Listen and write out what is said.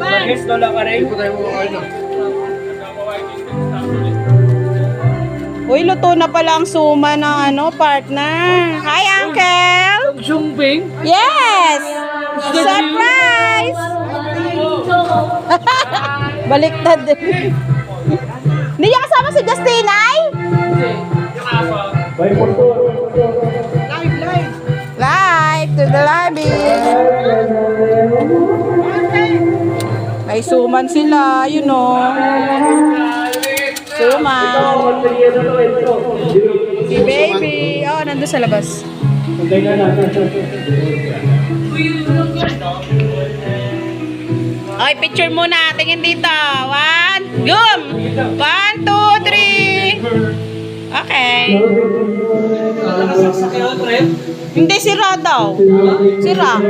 Bagis dola ka rin. Uy, luto na pala ang suma ng partner. Hi, Uncle! Jumping. Yes! Surprise! Baliktad. Hindi niya kasama si Justina ay? Live to the lobby. May suman sila, you know. Suman. Si baby. Oh, nandun sa labas. Okay, picture muna. Tingin dito. One. Gum! 1, 2, 3. Okay. Hindi, sira daw. Sira.